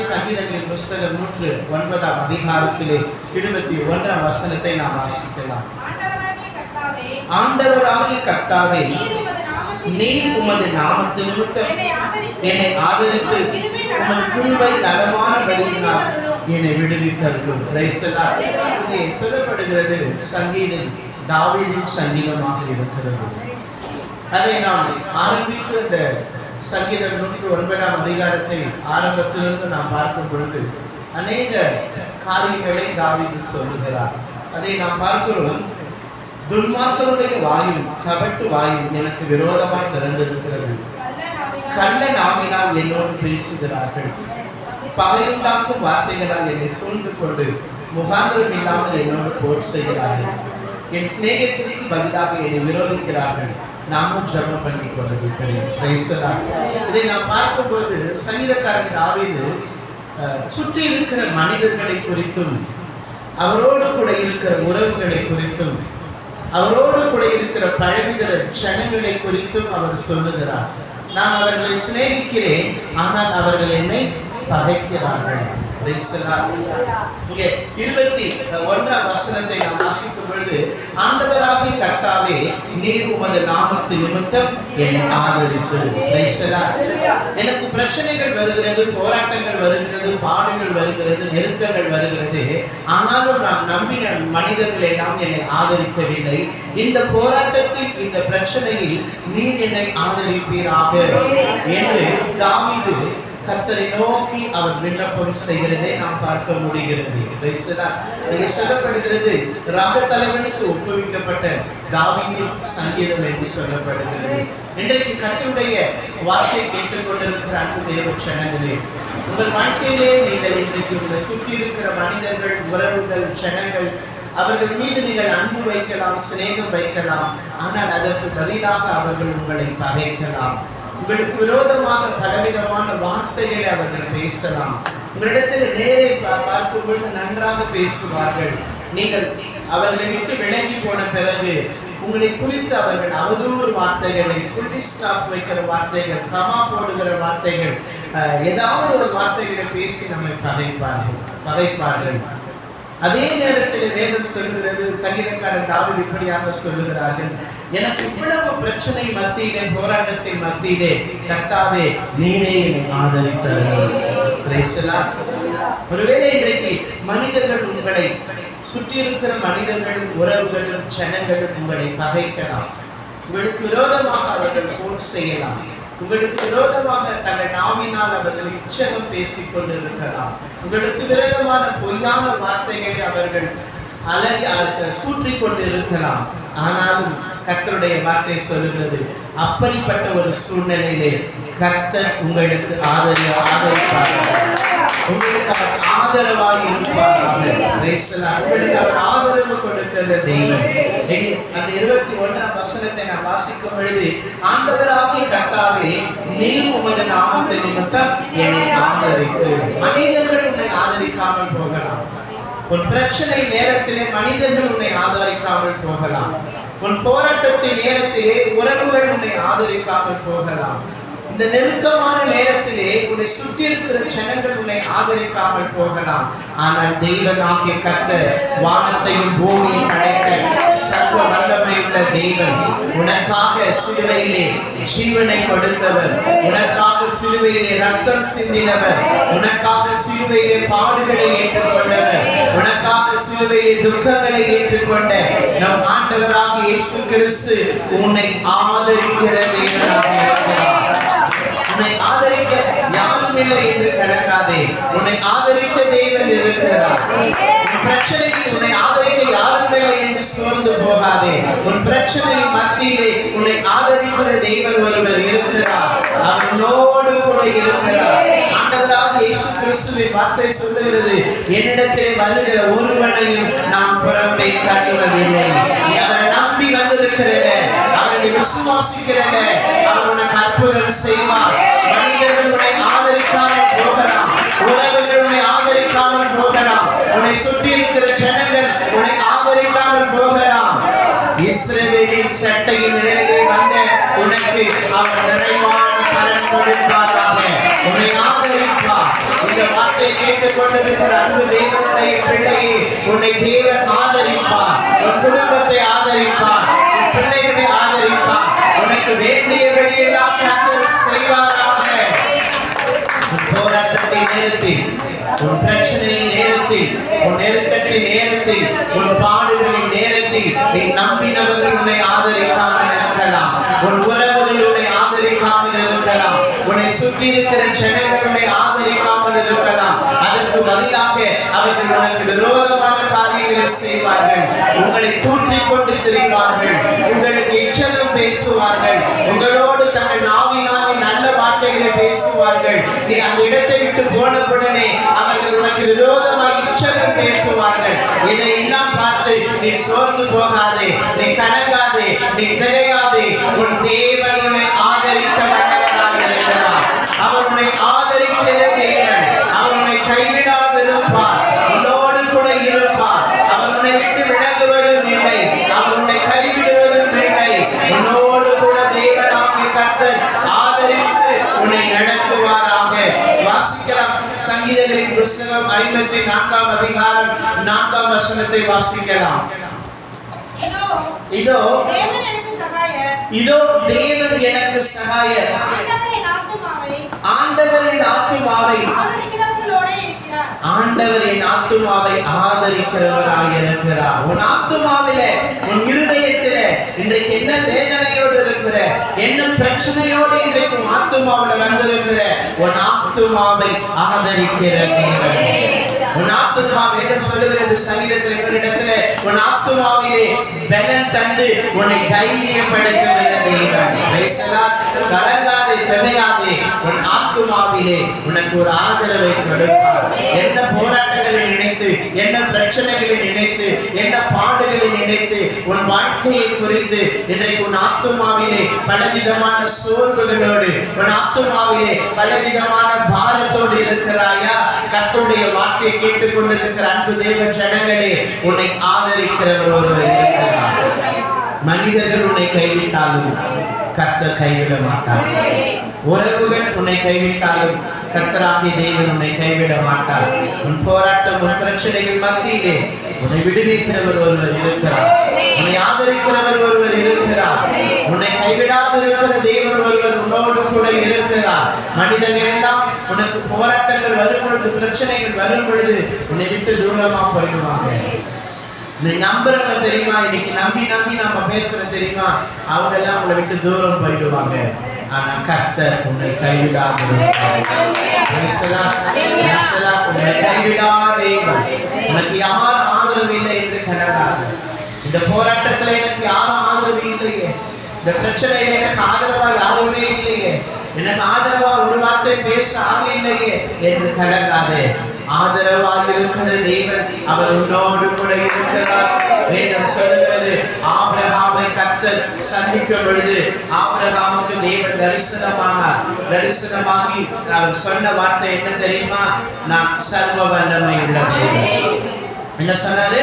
சங்கீதங்களின் புஸ்தகம் 109 அதிகாரத்திலே 21 வசனத்தை நாம் வாசிக்கலாம். ஆண்டவராகிய கர்த்தாவே, நீர் உமது நாமத்து நிமித்தம் என்னை ஆதரித்து உமது கிருபை நலமான வழியினால் என்னை விடுவித்தருளும். இங்கே சொல்லப்படுகிறது சங்கீதம் தாவீதின் சங்கீதமாக இருக்கிறது. அதை நாம் ஆரம்பித்து இந்த சங்கீதம் 109 அதிகாரத்தை ஆரம்பத்திலிருந்து நாம் பார்க்கும் பொழுது அநேக காரியங்களை தாவீது சொல்லுகிறார். அதை நாம் பார்க்கிறோம். துன்மார்க்கருடைய வாயும் கபட்டு வாயும் எனக்கு விரோதமாய் திறந்திருக்கிறது. கள்ள நாவினால் என்னோடு பேசுகிறார்கள். பகையுண்டாக்கும் வார்த்தைகளால் என்னை சூழ்ந்து கொண்டு முகாந்திரம் இல்லாமல் என்னோடு போர் செய்கிறார்கள். என் சிநேகத்திற்கு பதிலாக என்னை விரோதிக்கிறார்கள். நாமும் ஜெபம் பண்ணி கொண்டிருக்கிறேன். இதை நாம் பார்க்கும்போது சங்கீதக்காரன் தாவீது சுற்றி இருக்கிற மனிதர்களை குறித்தும் அவரோடு கூட இருக்கிற உறவுகளை குறித்தும் அவரோடு கூட இருக்கிற பழகுகிற ஜனங்களை குறித்தும் அவர் சொல்லுகிறார். நான் அவர்களை சிநேகிக்கிறேன், ஆனால் அவர்கள் என்னை பகைக்கிறார்கள். இங்கே 21 வசனத்தை நாம் வாசிக்கும் பொழுது, ஆண்டவராகிய கர்த்தாவே, நீர் உமது நாமத்து நிமித்தம் என்னை ஆதரித்து. எனக்கு பிரச்சனைகள் வருகிறது, போராட்டங்கள் வருகிறது, பாடுகள் வருகிறது, நெருக்கங்கள் வருகிறது. ஆனாலும் நான் நம்பின மனிதர்கள் எல்லாம் என்னை ஆதரிக்கவில்லை. இந்த போராட்டத்தில், இந்த பிரச்சனையில் நீர் என்னை ஆதரிப்பீராக என்று தாவீது கர்த்தரை நோக்கி அவர் விண்ணப்பம் செய்கிறதை நாம் பார்க்க முடிகிறது. சொல்லப்படுகிறது ராக தலைவனுக்கு ஒப்புவிக்கப்பட்ட தாவீதின் சங்கீதம் என்று சொல்லப்படுகிறது. இன்றைக்கு கர்த்தருடைய வார்த்தை கேட்டுக்கொண்டிருக்கிற அன்பு தேவ ஜனங்களே, உங்கள் வாழ்க்கையிலே நீங்கள் இன்றைக்கு உங்கள் சுற்றி இருக்கிற மனிதர்கள், உறவுகள், ஜனங்கள், அவர்கள் மீது நீங்கள் அன்பு வைக்கலாம், சிநேகம் வைக்கலாம். ஆனால் அதற்கு பதிலாக அவர்கள் உங்களை பகைக்கலாம். உங்களுக்கு விரோதமாக பலவிதமான வார்த்தைகளை அவர்கள் பேசலாம். உங்களிடத்தில் நேரே பார்க்கும் பொழுது நன்றாக பேசுவார்கள். நீங்கள் அவர்களை விட்டு விலகி போன பிறகு உங்களை குறித்து அவர்கள் அவதூறு வார்த்தைகளை, புள்ளி ஸ்டாப் வைக்கிற வார்த்தைகள், கமா போடுகிற வார்த்தைகள், ஏதாவது ஒரு வார்த்தைகளை பேசி நம்மை பகைப்பார்கள். அதே நேரத்தில் வேதம் சொல்கிறது, சங்கீதக்காரன் தாவீது இப்படியாக சொல்லுகிறார்கள், எனக்கு இவ்வளவு பிரச்சனை மத்தியிலே, போராட்டத்தின் மத்தியிலே கர்த்தாவே நீரே என்னை ஆதரித்தார்கள். ஒருவேளை இன்றைக்கு மனிதர்கள் உங்களை சுற்றி இருக்கிற மனிதர்களும் உறவுகளும் ஜனங்களும் உங்களை பகைக்கலாம். உங்களுக்கு விரோதமாக அவர்கள் போர் செய்யலாம். உங்களுக்கு விரோதமாக தங்கள் நாவினால் அவர்கள் இச்சகம் பேசிக் கொண்டிருக்கலாம். உங்களுக்கு விரோதமான பொய்யான வார்த்தைகளை அவர்கள் தூற்றிக் கொண்டிருக்கலாம். ஆனாலும் கர்த்தருடைய வார்த்தை சொல்லுகிறது, அப்படிப்பட்ட ஒரு சூழ்நிலையிலே கர்த்தர் உங்களுக்கு ஆதரிப்பார்கள். உங்களுக்கு அவர் ஆதரவாக இருப்பாராக. உங்களுக்கு அவர் ஆதரவு கொடுக்கிற தெய்வம். அந்த 21 வசனத்தை நான் வாசிக்கும் பொழுது, ஆண்டவராகிய கர்த்தாவே, நீர் உமது நாமத்தை நிமித்தம் என்னை ஆதரித்து. மனிதர்கள் உன்னை ஆதரிக்காமல் போகலாம். உன் பிரச்சனை நேரத்திலே மனிதர்கள் உன்னை ஆதரிக்காமல் போகலாம். உன் போராட்டத்தின் நேரத்திலே உறவுகள் உன்னை ஆதரிக்காமல் போகலாம். இந்த நெருக்கமான நேரத்திலே உன்னை சுற்றி இருக்கிற ஜனங்கள் உன்னை ஆதரிக்காமல் போகலாம். ஆனால் தெய்வனாகிய கர்த்தர், வானத்தையும் பூமியையும் படைத்த சர்வ வல்லமையுள்ள தேவன், உனக்காக சிலுவையிலே ஜீவனை கொடுத்தவர், உனக்காக சிலுவையிலே ரத்தம் சிந்தினவர், உனக்காக சிலுவையிலே பாடுகளை ஏற்றுக்கொண்டவர், உனக்காக சிலுவையிலே துக்கங்களை ஏற்றுக்கொண்ட நம் ஆண்டவராகிய இயேசு கிறிஸ்து உன்னை ஆதரிக்கிற தேவனாக இருக்கிறார். உன்னை ஆதரிக்க யாரும் இல்லை என்று கலங்காதே. உன்னை ஆதரிக்க தேவன் இருக்கிறார். உன் பிரச்சனையில் உன்னை ஆதரிக்க யாரும் இல்லை என்று சோர்ந்து போகாதே. உன் பிரச்சனையின் மத்தியிலே உன்னை ஆதரிக்கிற தேவன் ஒருவர் இருக்கிறார். அவனோடு கூட இருக்கிறார். ஆண்டவராகிய இயேசு கிறிஸ்துவின் வார்த்தை சொல்லுகிறது, என்னிடத்திலே வருகிற ஒருவனையும் நாம் புறம்பே தள்ளுவதில்லை. அவரை நம்பி வந்திருக்கிறேன், அவரை விசுவாசிக்கிறேன், அவர் உனக்கு அற்புதம் செய்வார். மனிதர்கள் உன்னை ஆதரிக்காமல் போகலாம், உறவுகள் உன்னை ஆதரிக்காமல் போகலாம், உன்னை சுற்றி இருக்கிற ஜனங்கள் உன்னை ஆதரிக்காமல் போகலாம். இஸ்ரவேலின் சட்டையின் நிழலிலே வந்த உனக்கு அவர் நிறைவான பலன் கொடுப்பாராக. உன்னை ஆதரிப்பார். இந்த வார்த்தை கேட்டுக்கொண்டிருக்கிற அன்பு தேவனுடைய பிள்ளையே, உன்னை தேவன் ஆதரிப்பார். உன் குடும்பத்தை ஆதரிப்பார். உன் பிள்ளைகளை ஆதரிப்பார். உனக்கு வேண்டியபடியெல்லாம் கர்த்தர் செய்வாராக. உன் போராட்டத்தை நேரத்தில், உன் பிரச்சனையின் நேரத்தில், உன் நெருக்கத்தின் நேரத்தில், உன் பாடுகளின் நேரத்தில் நீ நம்பினவர்கள் உன்னை ஆதரிக்காமல் இருக்கலாம். உன் உறவுகள் உன்னை ஆதரிக்காமல் இருக்கலாம். உன்னை சுற்றி இருக்கிற ஜனங்கள் உன்னை ஆதரிக்காமல் இருக்கலாம். அதற்கு பதிலாக அவர்கள் உனக்கு விரோதமான காரியங்களை செய்வார்கள். உங்களை தூற்றிக் கொண்டு திரிவார்கள். உங்களுக்கு இச்சகம் பேசுவார்கள். உங்களோடு தங்கள் நாவினாலே நல்ல வார்த்தைகளை பேசுவார்கள். நீ அந்த இடத்தை விட்டு போனவுடனே அவர்கள் உனக்கு விரோதமாக இச்சகம் பேசுவார்கள். இதை எல்லாம் பார்த்து நீ சோர்ந்து போகாதே, நீ கலங்காதே, நீ திகையாதே. உன் தேவன் உன்னை ஆதரிக்க வல்லவராக இருக்கிறார். அவர் உன்னை ஆதரிக்கிற தேவன். அவர் உன்னை கைவிடாதிருப்பார். உன்னோடு கூட இருப்பார். அவர் உன்னை விட்டு விலகுவதும் இல்லை. அவர் உன்னை கைவிடுவதும் இல்லை. உன்னோடு கூட தேவனாகிய கர்த்தர் ஆதரித்து உன்னை நடத்துவாராக. வாசிக்கலாம். சங்கீதங்களின் புத்தகம் 54ஆம் அதிகாரம் 4ஆம் வசனத்தை வாசிக்கலாம். இதோ இதோ தேவன் எனக்கு சகாயர். ஆண்டவரின் ஆத்துமாவை ஆண்டவரின் ஆத்துமாவை ஆதரிக்கிறவராக இருக்கிறார். உன் ஆத்துமாவிலே, உன் இருதயத்திலே இன்றைக்கு என்ன வேதனையோடு இருக்கிற, என்ன பிரச்சனையோடு இன்றைக்கு உன் ஆத்துமாவில் வந்திருக்கிற, உன் ஆத்துமாவை ஆதரிக்கிற தேவன். உன் ஆத்துமா வேதம் சொல்லுகிறது சங்கீதத்தில் இடத்துல, உன் ஆத்துமாவிலே பலன் தந்து உன்னை தைரியப்படுத்துகிற தேவன். கலங்காதே, திகையாதே. உன் ஆத்துமாவிலே உனக்கு ஒரு ஆதரவை கொடுப்பார். என்ன போராட்டங்களை நினைத்து, என்ன பிரச்சனைகளை நினைத்து, என்ன பாடுகளை நினைத்து, உன் வாழ்க்கையை குறித்து இன்றைக்கு உன் ஆத்துமாவிலே பலவிதமான சோர்வுகளோடு, உன் ஆத்துமாவிலே பலவிதமான பாரத்தோடு இருக்கிறாயா? கர்த்தருடைய வார்த்தையை கேட்டுக் கொண்டிருக்கிற அன்பு தேவ ஜனங்களே, உன்னை ஆதரிக்கிறவர் ஒருவர் இருக்கிறார். மனிதர்கள் உன்னை கைவிட்டாலும் கர்த்தர் கைவிட மாட்டார். உறவுகள் உன்னை கைவிட்டாலும் கர்த்தராகிய தேவன் உன்னை கைவிட மாட்டார். உன் போராட்டம், உன் பிரச்சனைகள் மத்தியிலே உன்னை விடுவிக்கிறவர் ஒருவர் இருக்கிறார். உன்னை ஆதரிக்கிறவர் ஒருவர் இருக்கிறார். உன்னை கைவிடாது இருக்கிற தேவன் ஒருவர் உன்னோடு கூட இருக்கிறார். மனிதர்கள் எல்லாம் உனக்கு போராட்டங்கள் வரும் பொழுது, பிரச்சனைகள் வரும் பொழுது உன்னை விட்டு தூரமா போயிடுவாங்க. நீ நம்புறவங்க தெரியுமா? இன்னைக்கு நம்பி நம்பி நம்ம பேசுறது தெரியுமா? அவங்க எல்லாம் உங்களை விட்டு தூரம் போயிடுவாங்க. ஆனா கர்த்தர் உன்னை கைவிடாது. உன்னை கைவிடாதே. உனக்கு யார் ஆதரவு இல்லை என்று கலங்காது. இந்த போராட்டத்துல எனக்கு யாரும் ஆதரவு இல்லையே, இந்த பிரச்சனையில எனக்கு ஆதரவா யாருமே இல்லையே, எனக்கு ஆதரவா ஒரு வார்த்தை பேச ஆள் இல்லையே என்று கலங்காதே. ஆதரவாக இருக்கிற தேவன் அவர் உன்னோடு கூட இருக்கிறார். வேதம் சொல்கிறது, ஆபிரகாமை கர்த்தர் சந்திக்கும் பொழுது ஆபிரகாமுக்கு தேவன் தரிசனமானார். தரிசனமாகி அவர் சொன்ன வார்த்தை என்ன தெரியுமா? நான் சர்வ வல்லமை உள்ள தேவன். என்ன சொன்னாரு?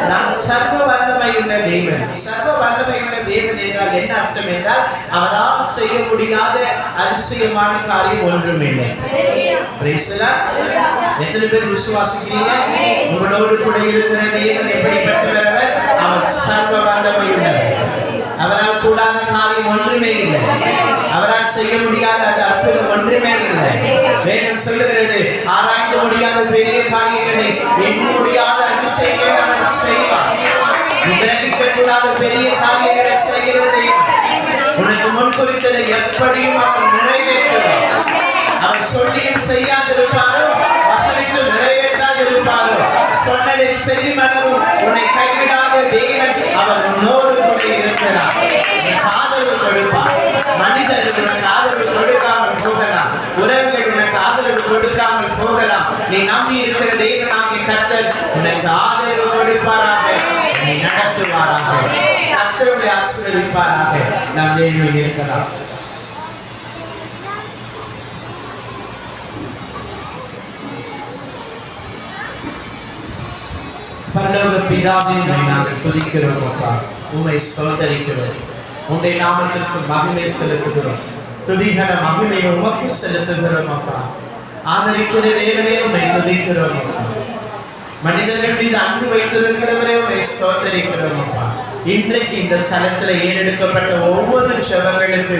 நான் சர்வ வல்லமை உள்ள தேவன். சர்வ வல்லமை உள்ள தேவன் என்றால் என்ன அர்த்தம் என்றால், அவரால் செய்ய முடியாத அதிசயமான காரியம் ஒன்றும் இல்லை. எத்தனை பேர் விசுவாசிக்கிறீங்க? உங்களோடு கூட இருக்கிற தேவன் எப்படிப்பட்டவர்? அவர் சர்வ வல்லமை உள்ளவர். அவரால் கூடாத காரியம் ஒன்றுமே இல்லை. அவரால் செய்ய முடியாத அற்புதம் ஒன்றுமே இல்லை. வேதம் சொல்லுகிறது, ஆராய்ந்து முடியாத பெரிய காரியங்களை, எண்ண முடியாத அதிசயங்களை அவர் செய்வார். கிரகிக்க கூடாத பெரிய காரியங்களை செய்கிறது. உனக்கு முன் குறித்ததை எப்படியும் அவர் நிறைவேற்றுவார். அவர் சொல்லியும் செய்யாதிருப்பாரோ, வசனித்து நிறைவேற்றாதிருப்பாரோ, சொன்னதை செய்யும் அளவும் உன்னை கைவிடாத தேவன் அவர் உன்னோடு கூட இருக்கிறார். உனக்கு ஆதரவு கொடுப்பார். மனிதர்கள் உனக்கு ஆதரவு கொடுக்காமல் போகலாம், உறவுகள் உனக்கு ஆதரவு கொடுக்காமல் போகலாம். நீ நம்பி இருக்கிற தேவனாகிய கர்த்தர் உனக்கு ஆதரவு கொடுப்பாராக, நீ நடத்துவாராக, கர்த்தருடைய ஆசீர்வதிப்பாராக. நாம் தேவனில் இருக்கலாம். பரலோக பிதாவே, நாங்கள் துதிக்கிறோம் அப்பா, உம்மை சோதரிக்கிறோம், உம்முடைய நாமத்திற்கு மகிமை செலுத்துகிறோம். துதிகன மகிமையை உமக்கு செலுத்துகிறோம் அப்பா. ஆதரிக்கிற தேவனே உம்மை துதிக்கிறோம் அப்பா. மனிதர்கள் மீது அன்பு வைத்திருக்கிறவரே உம்மை ஸ்தோத்தரிக்கிறோம் அப்பா. இன்றைக்கு இந்த ஸ்தலத்தில் ஏறெடுக்கப்பட்ட ஒவ்வொரு ஜெபங்களுக்கு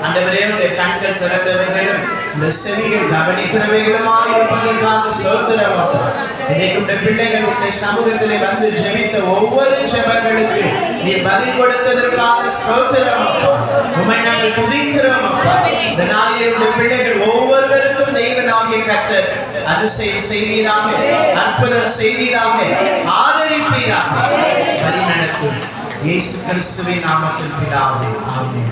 ஆண்டவரே உடைய கண்கள் திறந்தவர்களும் இந்த செவிகள் கவனிக்கிறவைகளுமாய் இருப்பதற்காக ஸ்தோத்திரம் அப்பா. இன்றைக்கு உடைய பிள்ளைகள் உடைய சமூகத்திலே வந்து ஜெபித்த ஒவ்வொரு ஜெபங்களுக்கு நீ பதில் கொடுத்ததற்காக ஸ்தோத்திரம் அப்பா. உம்மை நாங்கள் துதிக்கிறோம் அப்பா. இந்த நாளிலே உடைய பிள்ளைகள் ஒவ்வொருவருக்கும் தெய்வனாகிய கர்த்தர் அதிசயம் செய்வீராக, அற்புதம் செய்வீராக, ஆதரிப்பீராக, வழி நடத்தும். இயேசு கிறிஸ்துவின் நாமத்தில் பிதாவே, ஆமென்.